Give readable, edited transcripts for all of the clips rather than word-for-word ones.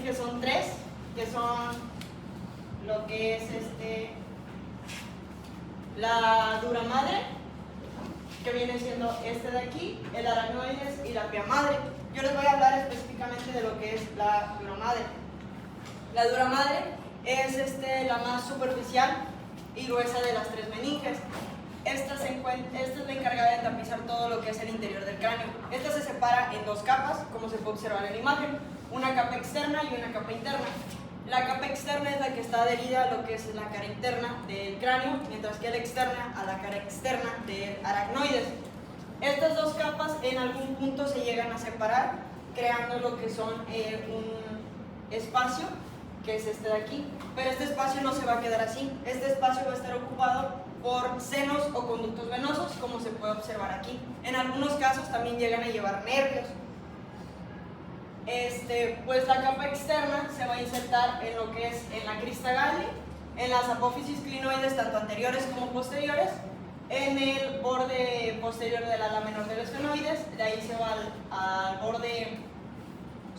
meninges son tres, que son lo que es la dura madre, que viene siendo este de aquí, el aracnoides y la pia madre. Yo les voy a hablar específicamente de lo que es la dura madre. La dura madre es la más superficial y gruesa de las tres meninges. Esta es la encargada de tapizar todo lo que es el interior del cráneo. Esta se separa en dos capas, como se puede observar en la imagen, una capa externa y una capa interna. La capa externa es la que está adherida a lo que es la cara interna del cráneo, mientras que la externa a la cara externa del aracnoides. Estas dos capas en algún punto se llegan a separar, creando lo que son un espacio, que es este de aquí, pero este espacio no se va a quedar así. Este espacio va a estar ocupado por senos o conductos venosos, como se puede observar aquí. En algunos casos también llegan a llevar nervios. Pues la capa externa se va a insertar en lo que es en la crista galli, en las apófisis clinoides tanto anteriores como posteriores, en el borde posterior del ala menor de los esfenoides, de ahí se va al borde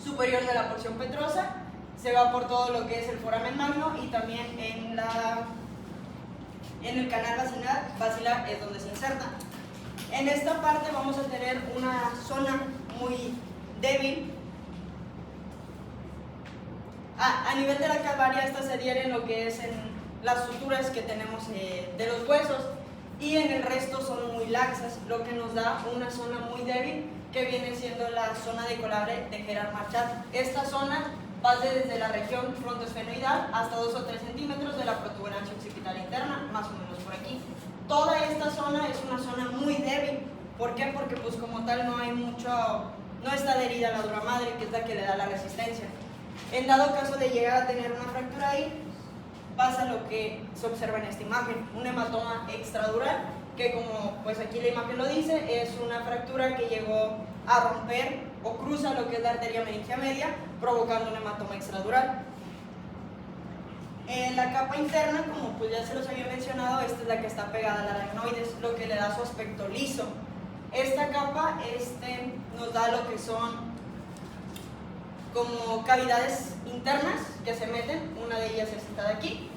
superior de la porción petrosa, se va por todo lo que es el foramen magno y también en el canal basilar es donde se inserta. En esta parte vamos a tener una zona muy débil. A nivel de la calvaria, esta se adhiere en lo que es en las suturas que tenemos de los huesos, y en el resto son muy laxas, lo que nos da una zona muy débil que viene siendo la zona de Colabre de Gerard Marchal. Esta zona va desde la región frontoesfenoidal hasta 2 o 3 centímetros de la protuberancia occipital interna, más o menos por aquí. Toda esta zona es una zona muy débil. ¿Por qué? Porque pues como tal no está adherida a la dura madre, que es la que le da la resistencia. En dado caso de llegar a tener una fractura ahí, pasa lo que se observa en esta imagen, un hematoma extradural, que como pues aquí la imagen lo dice, es una fractura que llegó a romper o cruza lo que es la arteria meningia media, provocando un hematoma extradural. En la capa interna, como pues ya se los había mencionado, esta es la que está pegada al aracnoides, lo que le da su aspecto liso. Esta capa nos da lo que son como cavidades internas que se meten, una de ellas es esta de aquí.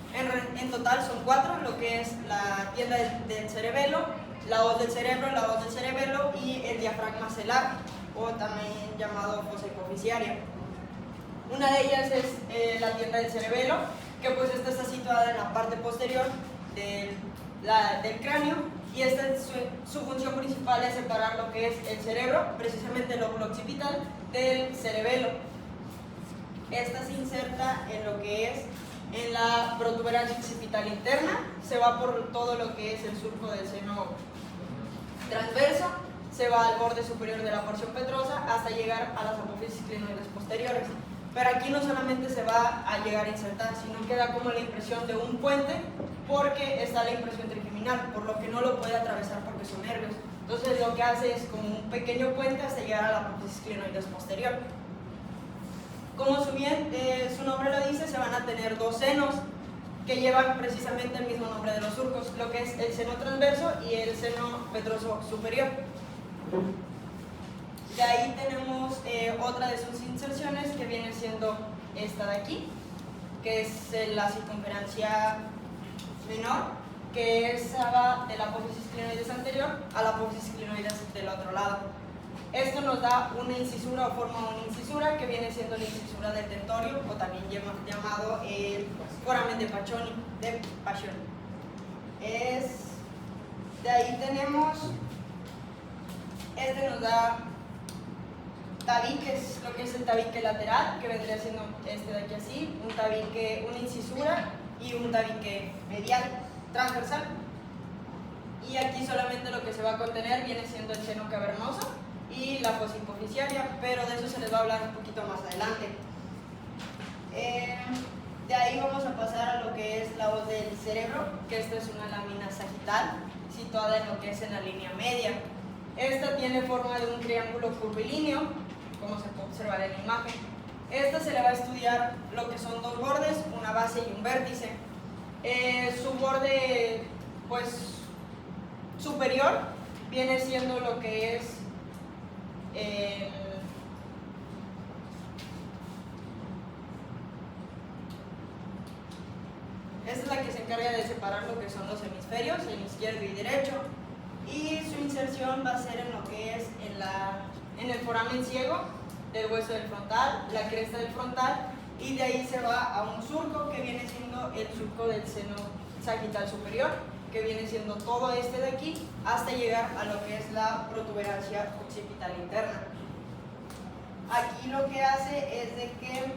En total son 4, lo que es la tienda del cerebelo, la hoz del cerebro, la hoz del cerebelo y el diafragma celar, o también llamado fosa hipofisiaria. Una de ellas es la tienda del cerebelo, que pues esta está situada en la parte posterior del cráneo, y su función principal es separar lo que es el cerebro, precisamente el lóbulo occipital, del cerebelo. Esta se inserta en lo que es en la protuberancia occipital interna, se va por todo lo que es el surco del seno transverso, se va al borde superior de la porción petrosa hasta llegar a las apófisis clinoides posteriores. Pero aquí no solamente se va a llegar a insertar, sino que da como la impresión de un puente, porque está la impresión trigeminal, por lo que no lo puede atravesar porque son nervios. Entonces lo que hace es como un pequeño puente hasta llegar a la apófisis clinoides posterior. Como su nombre lo dice, se van a tener dos senos que llevan precisamente el mismo nombre de los surcos, lo que es el seno transverso y el seno petroso superior. De ahí tenemos otra de sus inserciones, que viene siendo esta de aquí, que es la circunferencia menor, que va de la apófisis clinoides anterior a la apófisis clinoides del otro lado. Esto nos da una incisura o forma una incisura, que viene siendo la incisura del tentorio, o también llamado el foramen de Paccioni. De ahí tenemos, nos da tabiques, lo que es el tabique lateral, que vendría siendo este de aquí así, un tabique, una incisura y un tabique medial, transversal. Y aquí solamente lo que se va a contener viene siendo el seno cavernoso y la fosa hipofisiaria, pero de eso se les va a hablar un poquito más adelante. De ahí vamos a pasar a lo que es la hoz del cerebro, que esta es una lámina sagital situada en lo que es en la línea media. Esta tiene forma de un triángulo curvilíneo, como se puede observar en la imagen. Esta se le va a estudiar lo que son dos bordes, una base y un vértice. Su borde pues superior viene siendo lo que es Esta es la que se encarga de separar lo que son los hemisferios, el izquierdo y derecho, y su inserción va a ser en lo que es en el foramen ciego del hueso del frontal, la cresta del frontal, y de ahí se va a un surco que viene siendo el surco del seno sagital superior, que viene siendo todo este de aquí, hasta llegar a lo que es la protuberancia occipital interna. Aquí lo que hace es de que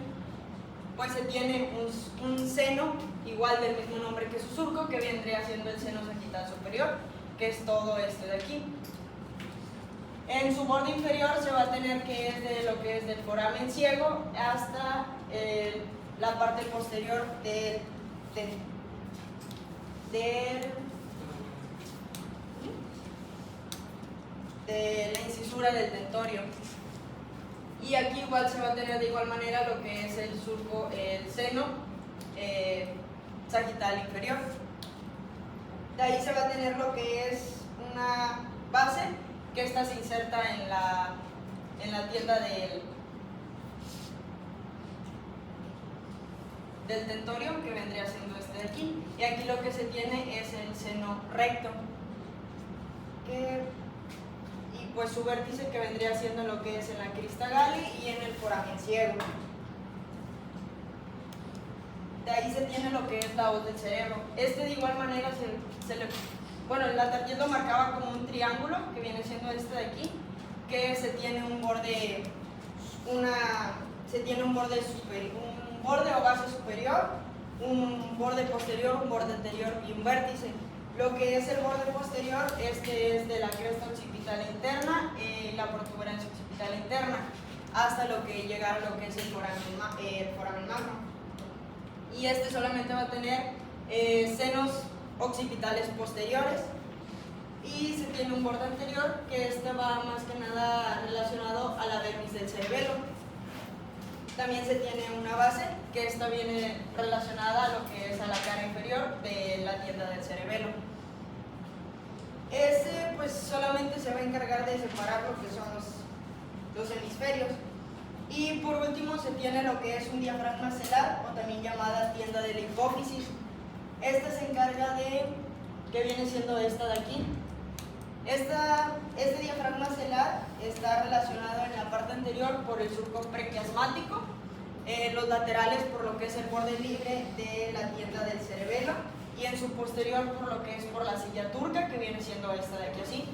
pues se tiene un seno igual del mismo nombre que su surco, que vendría siendo el seno sagital superior, que es todo este de aquí. En su borde inferior se va a tener que es de lo que es del foramen ciego hasta la parte posterior de la incisura del tentorio. Y aquí igual se va a tener de igual manera lo que es el surco, el seno sagital inferior. De ahí se va a tener lo que es una base, que esta se inserta en la tienda del tentorio, que vendría siendo este de aquí. Y aquí lo que se tiene es el seno recto, y pues su vértice, que vendría siendo lo que es en la crista gali y en el foramen ciego. De ahí se tiene lo que es la hoz del cerebro. Este de igual manera bueno, la Tardieu lo marcaba como un triángulo, que viene siendo este de aquí, que se tiene un borde, un borde o base superior, un borde posterior, un borde anterior y un vértice. Lo que es el borde posterior, este es de la cresta occipital interna y la protuberancia occipital interna, hasta lo que llega a lo que es el foramen magno. Y este solamente va a tener senos occipitales posteriores, y se tiene un borde anterior, que este va más que nada relacionado a la dermis del cerebelo. También se tiene una base, que esta viene relacionada a lo que es a la cara inferior de la tienda del cerebelo. Este pues solamente se va a encargar de separar lo que son los hemisferios. Y por último se tiene lo que es un diafragma celar, o también llamada tienda de la hipófisis. Esta se encarga de, que viene siendo esta de aquí. Este diafragma celar está relacionado en la parte anterior por el surco prequiasmático, los laterales por lo que es el borde libre de la tienda del cerebelo, y en su posterior por lo que es por la silla turca, que viene siendo esta de aquí así.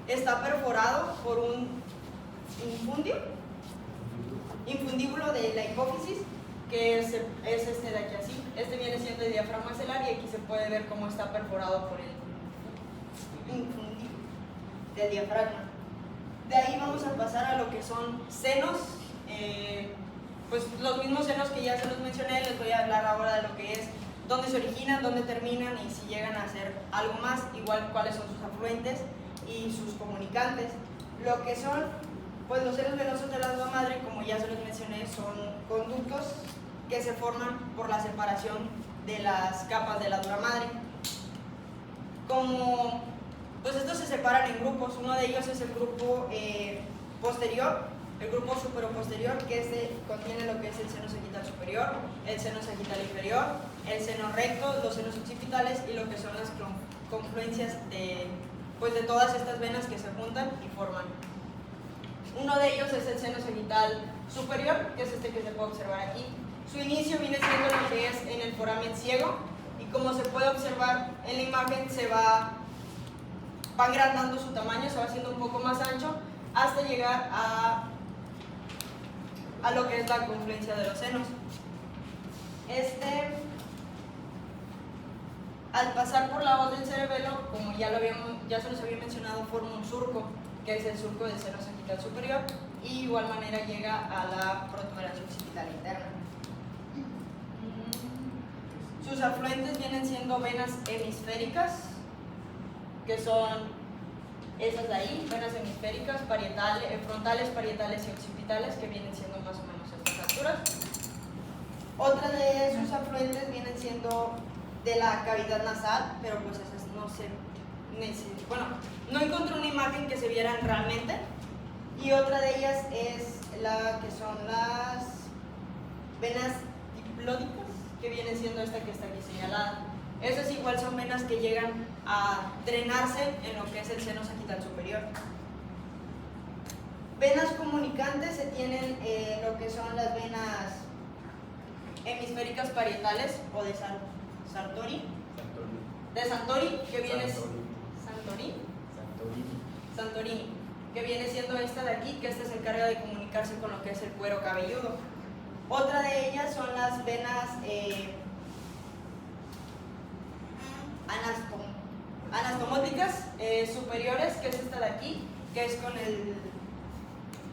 Está perforado por un infundíbulo de la hipófisis, que es este de aquí así. Este viene siendo el diafragma celar, y aquí se puede ver cómo está perforado por el infundíbulo del diafragma. De ahí vamos a pasar a lo que son senos, pues los mismos senos que ya se los mencioné. Les voy a hablar ahora de lo que es dónde se originan, dónde terminan, y si llegan a hacer algo más, igual cuáles son sus afluentes y sus comunicantes. Lo que son pues los senos venosos de la dura madre, como ya se los mencioné, son conductos que se forman por la separación de las capas de la dura madre. Pues estos se separan en grupos. Uno de ellos es el grupo posterior, el grupo superoposterior, que contiene lo que es el seno sagital superior, el seno sagital inferior, el seno recto, los senos occipitales, y lo que son las confluencias de todas estas venas que se juntan y forman. Uno de ellos es el seno sagital superior, que es este que se puede observar aquí. Su inicio viene siendo lo que es en el foramen ciego, y como se puede observar en la imagen, va agrandando su tamaño, se va haciendo un poco más ancho, hasta llegar a lo que es la confluencia de los senos. Al pasar por la hoz del cerebelo, como ya se los había mencionado, forma un surco, que es el surco del seno sagital superior, y de igual manera llega a la protuberancia occipital interna. Sus afluentes vienen siendo venas hemisféricas, que son esas de ahí, venas hemisféricas, frontales, parietales y occipitales, que vienen siendo más o menos estas alturas. Otra de sus afluentes vienen siendo de la cavidad nasal, pero pues esas no encontré una imagen que se vieran realmente. Y otra de ellas es la que son las venas ciclódicas, que viene siendo esta que está aquí señalada. Esas igual son venas que llegan a drenarse en lo que es el seno sagital superior. Venas comunicantes se tienen lo que son las venas hemisféricas parietales o de Sartori, que viene Santorini, que viene siendo esta de aquí, que esta se encarga de comunicarse con lo que es el cuero cabelludo. Otra de ellas son las venas anastomóticas superiores, que es esta de aquí, que es con el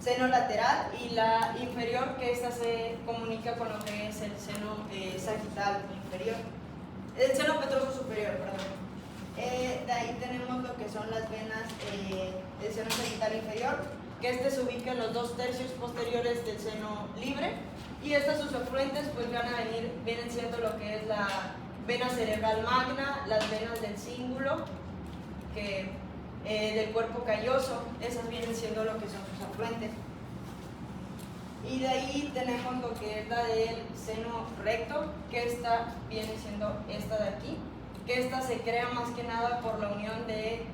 seno lateral, y la inferior, que esta se comunica con lo que es el seno sagital inferior, el seno petroso superior, perdón. De ahí tenemos lo que son las venas del seno sagital inferior, que este se ubica en los 2/3 posteriores del seno libre, y estas sus afluentes pues vienen siendo lo que es la vena cerebral magna, las venas del cíngulo, del cuerpo calloso, esas vienen siendo lo que son sus afluentes. Y de ahí tenemos lo que es la del seno recto, que esta viene siendo esta de aquí, que esta se crea más que nada por la unión de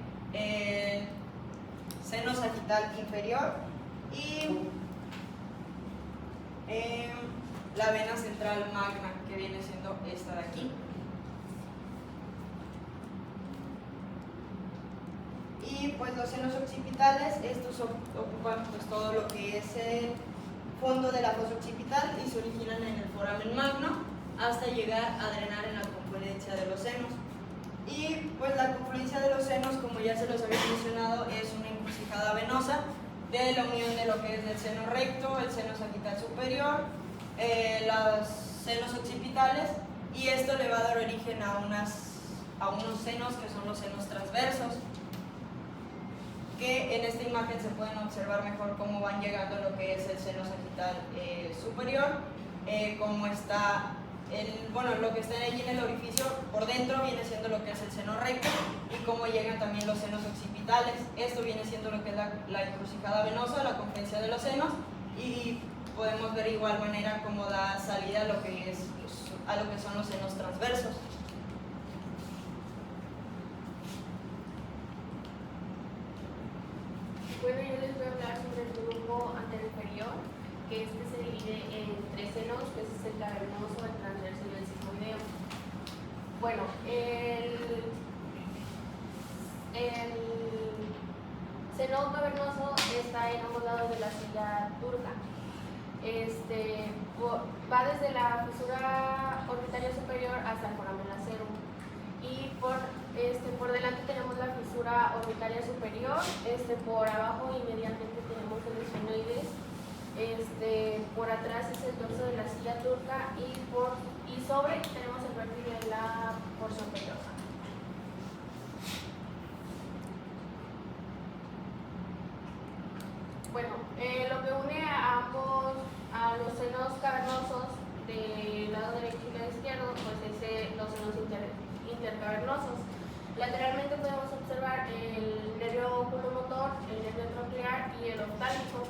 seno sagital inferior y la vena central magna, que viene siendo esta de aquí. Y pues los senos occipitales, estos ocupan pues todo lo que es el fondo de la fosa occipital y se originan en el foramen magno hasta llegar a drenar en la confluencia de los senos. Y pues la confluencia de los senos, como ya se los había mencionado, es una encrucijada venosa de la unión de lo que es el seno recto, el seno sagital superior, los senos occipitales, y esto le va a dar origen a unos senos que son los senos transversos, que en esta imagen se pueden observar mejor cómo van llegando a lo que es el seno sagital superior, cómo está lo que está allí en el orificio por dentro viene siendo lo que es el seno recto, y cómo llegan también los senos occipitales. Esto viene siendo lo que es la encrucijada venosa, la confluencia de los senos, y podemos ver de igual manera cómo da salida a lo que son los senos transversos. Bueno, yo les voy a hablar sobre el grupo anteroinferior, que se divide en 3 senos, que es el cavernoso, el transverso y el sigmoideo. Bueno, el seno cavernoso está en ambos lados de la silla turca. Va desde la fisura orbitaria superior hasta el foramen acero. Y por delante tenemos la fisura orbitaria superior, por abajo inmediatamente tenemos el esfenoides, por atrás es el dorso de la silla turca y sobre tenemos el vértice de la porción pellosa. Bueno, lo que une a los senos cavernosos del lado derecho y lado izquierdo, pues es los senos intercavernosos. Lateralmente podemos observar el nervio oculomotor, el nervio troclear y el oftálmico.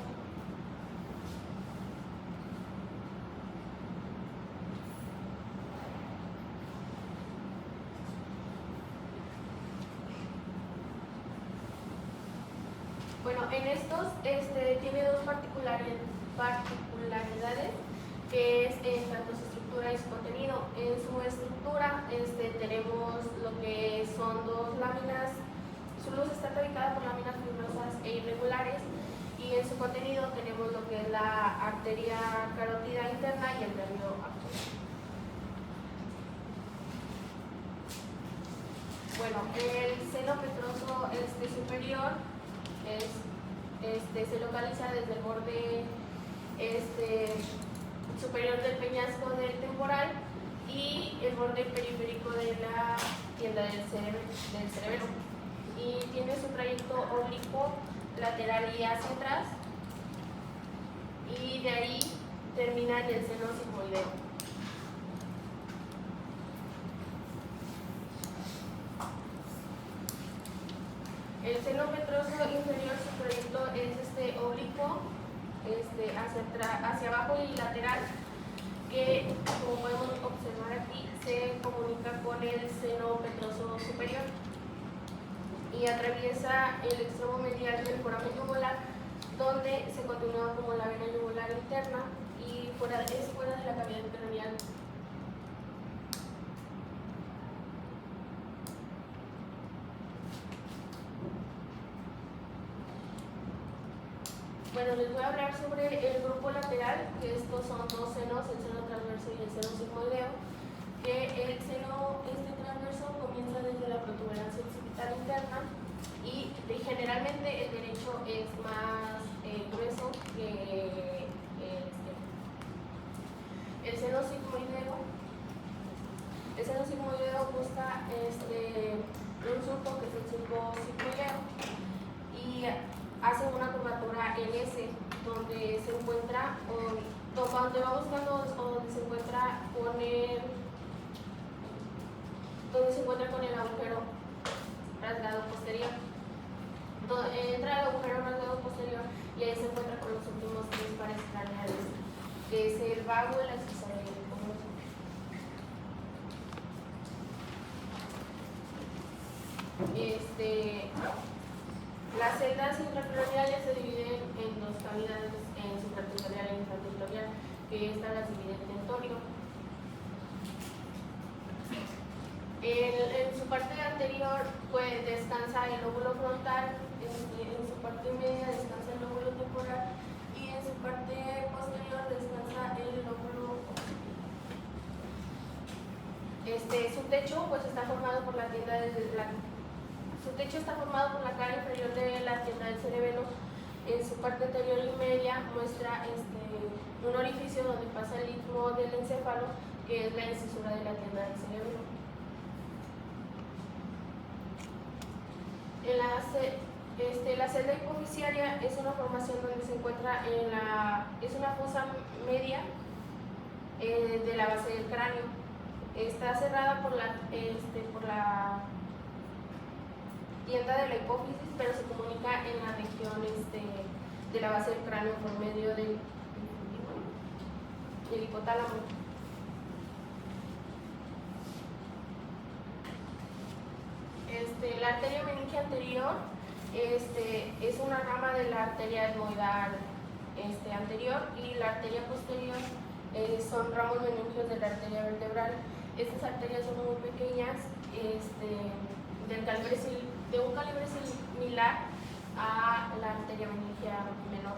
Bueno, en estos tiene dos particularidades, que es tanto su estructura y su contenido. En su estructura tenemos lo que son 2 láminas, su luz está dedicada por láminas fibrosas e irregulares, y en su contenido tenemos lo que es la arteria carótida interna y el nervio abdominal. Bueno, el seno petroso superior se localiza desde el borde superior del peñasco del temporal y el borde periférico de la tienda del cerebelo, y tiene su trayecto oblicuo lateral y hacia atrás, y de ahí termina en el seno sigmoideo. El seno petroso inferior, su trayecto es oblicuo, hacia abajo y lateral, que, como podemos observar aquí, se comunica con el seno petroso superior y atraviesa el extremo medial del foramen yugular, donde se continúa como la vena yugular interna y es fuera de la cavidad craneal. Bueno, les voy a hablar sobre el grupo lateral, que estos son dos senos, el seno transverso y el seno sigmoideo, que el seno transverso comienza desde la protuberancia occipital interna y generalmente el derecho es más grueso que el izquierdo. El seno sigmoideo busca un surco que es el surco sigmoideo y hace una curvatura en S, donde se encuentra, donde va buscando, donde se encuentra con el agujero rasgado posterior. Entra el agujero rasgado posterior y ahí se encuentra con los últimos tres pares craneales, que es el vago, el accesorio y el comodo. Las celdas intracraneales se dividen en dos cavidades, en supratentorial e infratentorial, que esta las divide en tentorio. En su parte anterior pues descansa el lóbulo frontal, en su parte media descansa el lóbulo temporal y en su parte posterior descansa el lóbulo occipital. Su techo pues está formado por la tienda Su techo está formado por la cara inferior de la tienda del cerebelo. En su parte anterior y media muestra un orificio donde pasa el istmo del encéfalo, que es la incisura de la tienda del cerebelo. La celda hipofisiaria es una formación donde se encuentra es una fosa media de la base del cráneo. Está cerrada por la tienda de la hipófisis, pero se comunica en la región de la base del cráneo por medio del hipotálamo. La arteria meningia anterior es una rama de la arteria etmoidal anterior, y la arteria posterior son ramos meningios de la arteria vertebral. Estas arterias son muy pequeñas, de un calibre similar a la arteria meningia menor.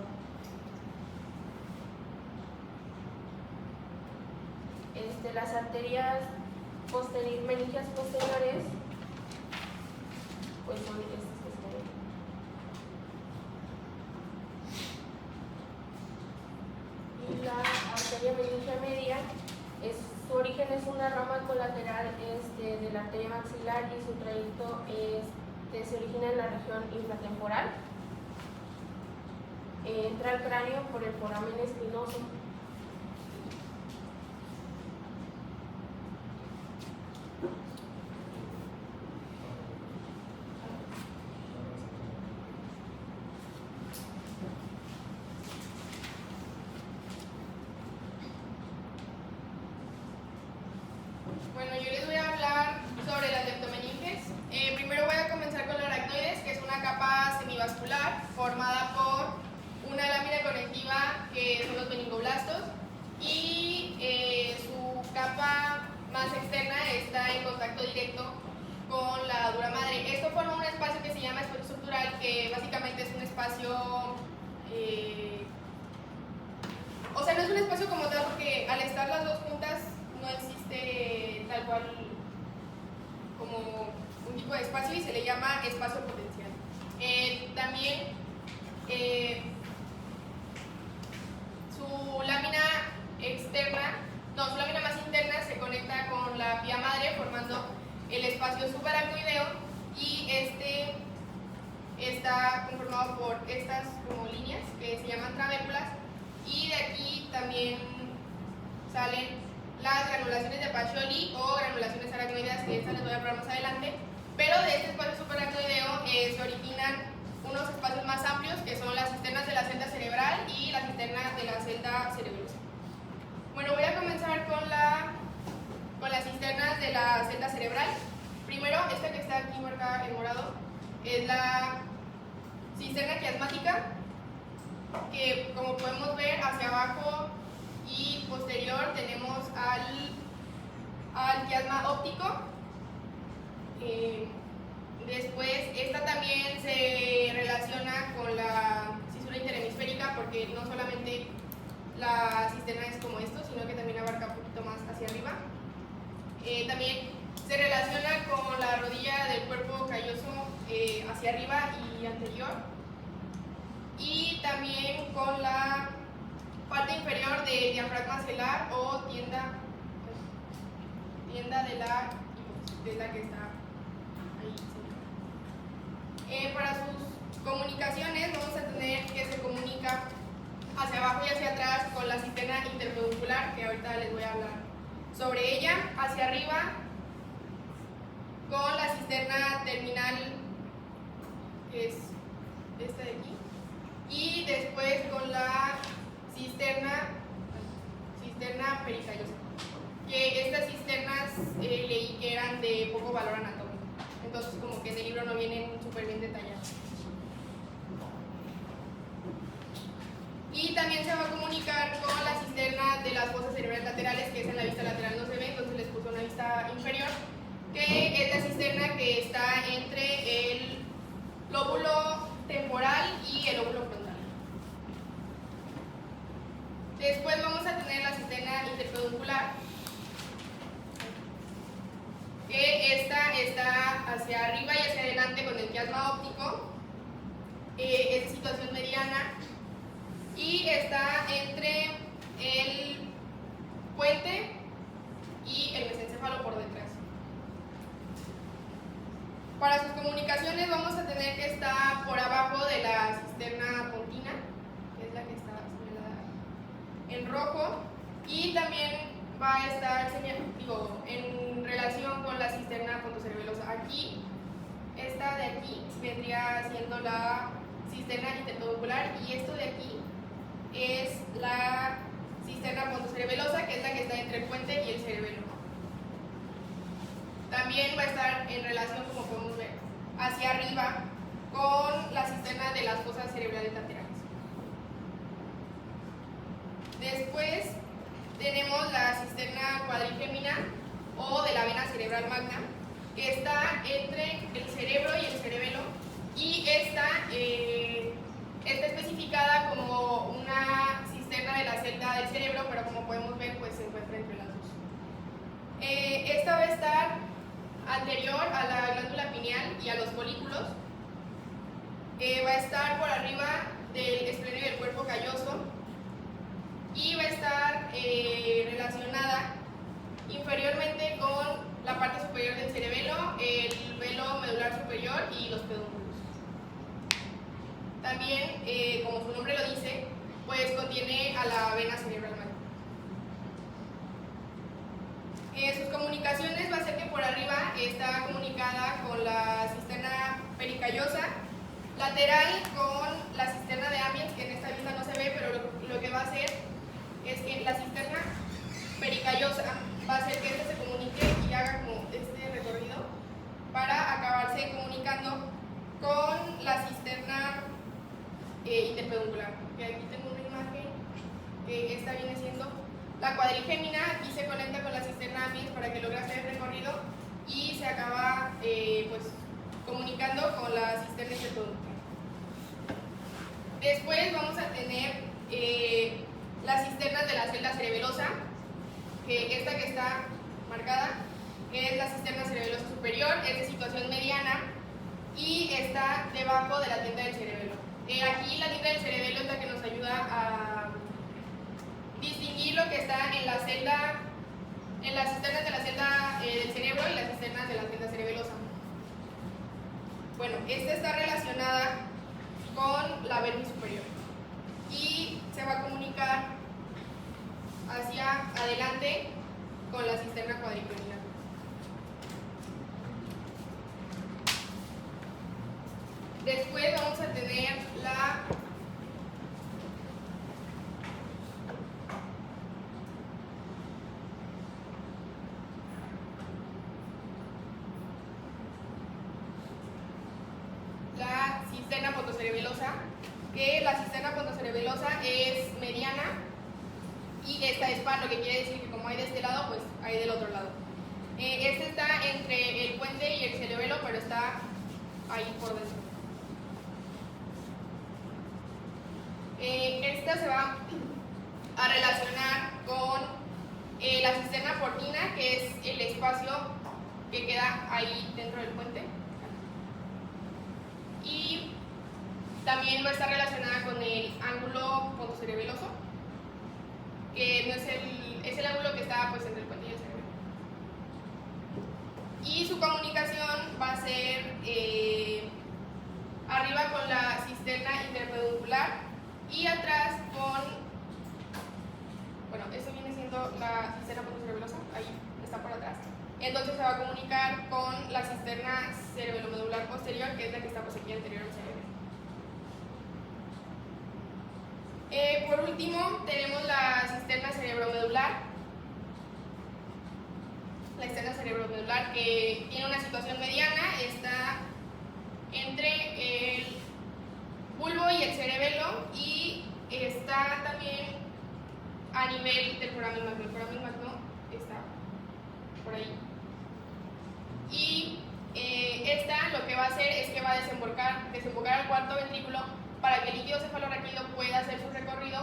Las arterias meningias posteriores pues son estas que se ven. Y la arteria meningia media, su origen es una rama colateral de la arteria maxilar, y su trayecto se origina en la región infratemporal. Entra al cráneo por el foramen espinoso. Bueno, yo les voy a hablar sobre las leptomeninges. Primero voy a comenzar con la aracnoides, que es una capa semivascular formada por una lámina conectiva, que son los meningoblastos, y su capa más externa está en contacto directo con la dura madre. Esto forma un espacio que se llama espacio estructural, que básicamente es un espacio, o sea, no es un espacio como tal, porque al estar las dos juntas no existe tal cual como un tipo de espacio, y se le llama espacio potencial. También su lámina más interna se conecta con la vía madre, formando el espacio subaracnoideo, y está conformado por estas como líneas que se llaman trabéculas, y de aquí también salen las granulaciones de Pacioli o granulaciones aracnoideas, que estas les voy a hablar más adelante. Pero de este espacio subaracnoideo se originan unos espacios más amplios, que son las cisternas de la celda cerebral y las cisternas de la celda cerebelosa. Bueno, voy a comenzar esta que está aquí marcada en morado, es la cisterna quiasmática, que como podemos ver hacia abajo y posterior tenemos al quiasma óptico. Después, esta también se relaciona con la cisura interhemisférica, porque no solamente la cisterna es como esto, sino que también abarca un poquito más hacia arriba. También se relaciona con la rodilla del cuerpo calloso hacia arriba y anterior, y también con la parte inferior del diafragma celular o tienda de la que está ahí. Para sus comunicaciones vamos a tener que se comunica hacia abajo y hacia atrás con la cisterna interpeduncular, que ahorita les voy a hablar sobre ella, hacia arriba con la cisterna terminal, que es esta de aquí, y después con la cisterna pericallosa, que estas cisternas leí que eran de poco valor anatómico, entonces como que en el libro no vienen súper bien detalladas. Y también se va a comunicar con la cisterna de las fosas cerebrales laterales, que es en la vista lateral no se ve, entonces les puse una vista inferior, que es la cisterna que está entre el lóbulo temporal y el lóbulo frontal. Después vamos a tener la cisterna interpeduncular, que esta está hacia arriba y hacia adelante con el quiasma óptico, es de situación mediana, y está entre el puente y el mesencéfalo por detrás. Para sus comunicaciones vamos a tener que estar por abajo de la cisterna pontina, que es la que está señalada en rojo, y también va a estar en relación con la cisterna pontocerebelosa. Aquí, esta de aquí vendría siendo la cisterna interpeduncular, y esto de aquí es la cisterna pontocerebelosa, que es la que está entre el puente y el cerebelo. También va a estar en relación, como podemos ver, hacia arriba con la cisterna de las fosas cerebrales laterales. Después tenemos la cisterna cuadrigémina o de la vena cerebral magna, que está entre el cerebro y el cerebelo, y esta está especificada como una cisterna de la celda del cerebro, pero como podemos ver, pues se encuentra entre las dos. Esta va a estar anterior a la glándula pineal y a los folículos. Va a estar por arriba del esplenio del cuerpo calloso, y va a estar relacionada inferiormente con la parte superior del cerebelo, el velo medular superior y los pedúnculos. También, como su nombre lo dice, pues contiene a la vena cerebral magna. Sus comunicaciones va a ser que por arriba está comunicada con la cisterna pericallosa, lateral con la cisterna de Amiens, que en esta vista no se ve, pero lo que va a hacer es que la cisterna pericallosa va a hacer que esta se comunique y haga como este recorrido para acabarse comunicando con la cisterna interpeduncular. Que aquí tengo una imagen que esta viene siendo la cuadrigémina, y se conecta con la cisterna Amiens para que logre hacer el recorrido y se acaba pues comunicando con la cisterna interpeduncular. Después vamos a tener las cisternas de la celda cerebelosa, que esta que está marcada es la cisterna cerebelosa superior, es de situación mediana y está debajo de la tienda del cerebelo. Aquí la tienda del cerebelo es la que nos ayuda a distinguir lo que está en la celda, en las cisternas de la celda del cerebro y las cisternas de la celda cerebelosa. Bueno, esta está relacionada con la pelvis superior y se va a comunicar hacia adelante con la cisterna cuadricraniana. Después vamos a tener la que la cisterna pontocerebelosa es mediana y esta es par, lo que quiere decir que como hay de este lado, pues hay del otro lado. Este está entre el puente y el cerebelo, pero está ahí por dentro. Esta se va a relacionar con la cisterna portina, que es el espacio que queda ahí dentro del puente. Y también va a estar relacionada con el ángulo pontocerebeloso, que no es el ángulo que está pues entre el puente y el cerebelo. Y su comunicación va a ser arriba con la cisterna interpeduncular y atrás con, bueno, esto viene siendo la cisterna pontocerebelosa, ahí está por atrás. Entonces se va a comunicar con la cisterna cerebelomedular posterior, que es la que está pues aquí anterior al cerebelo. Por último, tenemos la cisterna cerebromedular. La cisterna cerebromedular, que tiene una situación mediana, está entre el bulbo y el cerebelo y está también a nivel del foramen magno. El foramen magno está por ahí. Y esta lo que va a hacer es que va a desembocar al cuarto ventrículo para que el líquido cefalorraquídeo pueda hacer su recorrido,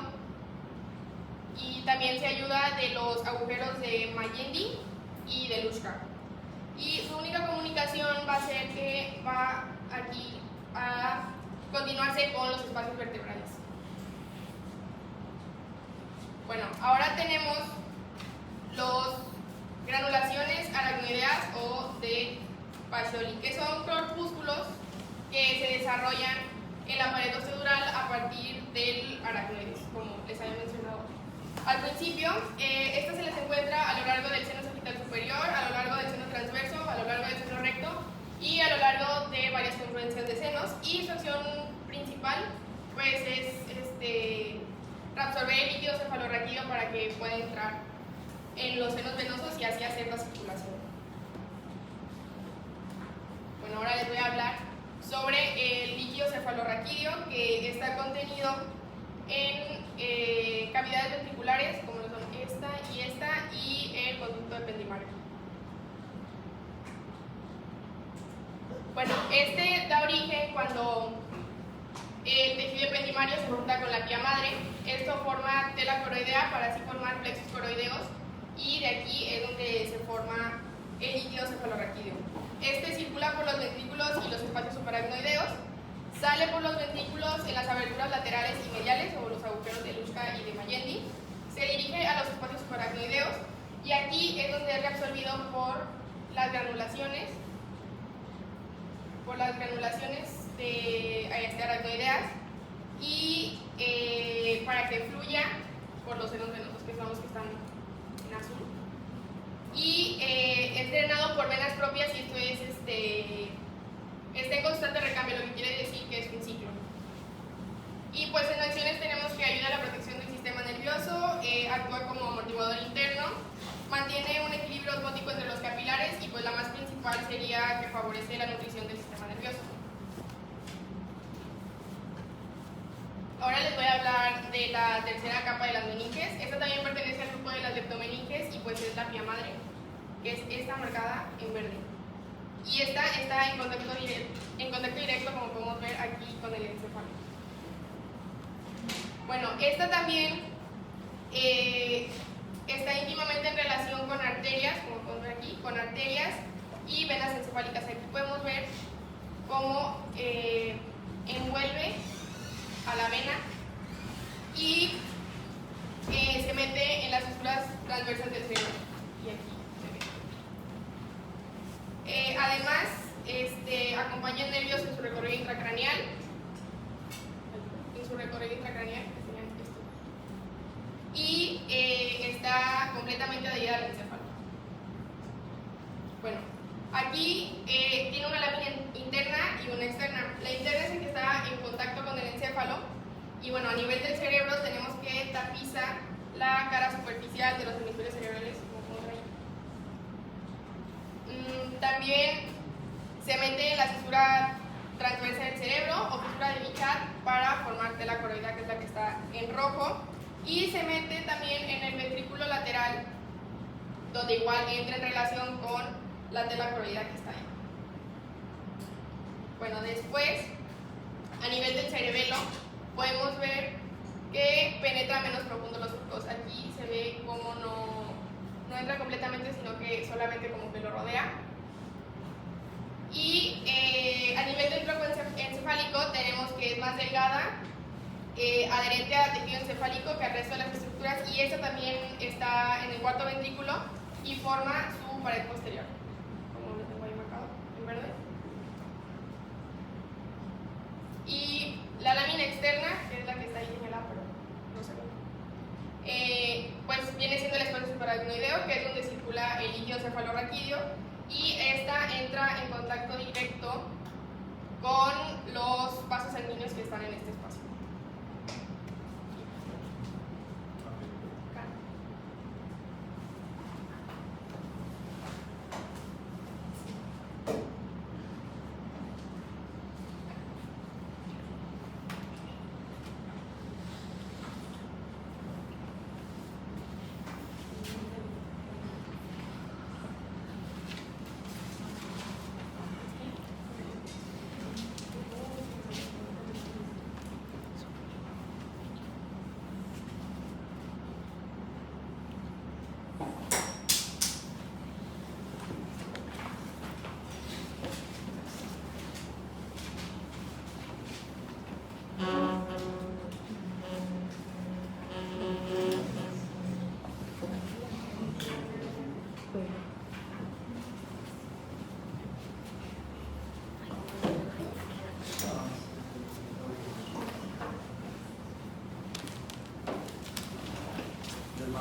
y también se ayuda de los agujeros de Magendie y de Luschka. Y su única comunicación va a ser que va aquí a continuarse con los espacios vertebrales. Bueno, ahora tenemos los granulaciones aracnoideas o de Pacioli, que son corpúsculos que se desarrollan en la pared osteodural a partir del aracnoides, como les había mencionado. Al principio, esta se les encuentra a lo largo del seno sagital superior, a lo largo del seno transverso, a lo largo del seno recto y a lo largo de varias confluencias de senos, y su acción principal pues es reabsorber el líquido cefalorraquídeo para que pueda entrar en los senos venosos y así hacer la circulación. Bueno, ahora les voy a hablar sobre el líquido cefalorraquídeo, que está contenido en cavidades ventriculares como lo son esta y el conducto ependimario. Bueno, este da origen cuando el tejido ependimario se junta con la pía madre. Esto forma tela coroidea para así formar plexos coroideos, y de aquí es donde se forma el líquido cefalorraquídeo. Este circula por los ventrículos y los espacios subaracnoideos, sale por los ventrículos en las aberturas laterales y mediales, o los agujeros de Luschka y de Magendie, se dirige a los espacios subaracnoideos, y aquí es donde es reabsorbido por las granulaciones de aracnoideas, y para que fluya por los senos venosos, que son los que están en azul, y es drenado por venas propias, y esto es está en constante recambio, lo que quiere decir que es un ciclo. Y pues en acciones tenemos que ayuda a la protección del sistema nervioso, actúa como amortiguador interno, mantiene un equilibrio osmótico entre los capilares, y pues la más principal sería que favorece la nutrición del sistema nervioso. Ahora les voy a hablar de la tercera capa de las meninges. Esta también pertenece al grupo de las leptomeninges, y pues es la pía madre, que es esta marcada en verde. Y esta está en contacto directo, como podemos ver aquí, con el encéfalo. Bueno, esta también está íntimamente en relación con arterias, como podemos ver aquí, con arterias y venas encefálicas. Aquí podemos ver cómo envuelve a la vena y se mete en las fisuras transversas del cerebro. Y aquí se ve. Además, acompaña nervios en su recorrido intracraneal. Y está completamente adherida al encéfalo. Bueno, aquí tiene una lámina interna y una externa. La interna es la que está en contacto con el encéfalo, y bueno, a nivel del cerebro tenemos que tapiza la cara superficial de los hemisferios cerebrales, como podemos ver ahí. También se mete en la fisura transversa del cerebro o fisura de Bichat para formar tela coroidea, que es la que está en rojo, y se mete también en el ventrículo lateral, donde igual entra en relación con la tela coroidea que está ahí. Bueno, después, a nivel del cerebelo, podemos ver que penetra menos profundo los surcos. Aquí se ve como no entra completamente, sino que solamente como que lo rodea. Y a nivel del tronco encefálico tenemos que es más delgada, adherente al tejido encefálico que al resto de las estructuras, y esta también está en el cuarto ventrículo y forma su pared posterior, como lo tengo ahí marcado en verde. Y la lámina externa, que es la que está ahí señalada, pero no se ve, pues viene siendo el espacio supraaracnoideo, que es donde circula el líquido cefalorraquídeo, y esta entra en contacto directo con los vasos sanguíneos que están en este espacio.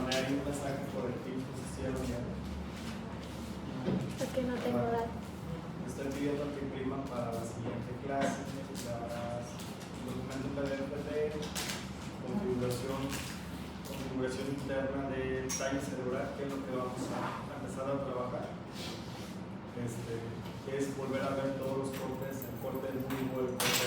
Hay un pasaje por el tiempo social. Es que no tengo edad. Estoy pidiendo que impriman para la siguiente clase el documento PDF, configuración interna de talla cerebral, que es lo que vamos a empezar a trabajar. Es volver a ver todos los cortes, el corte del bulbo, el corte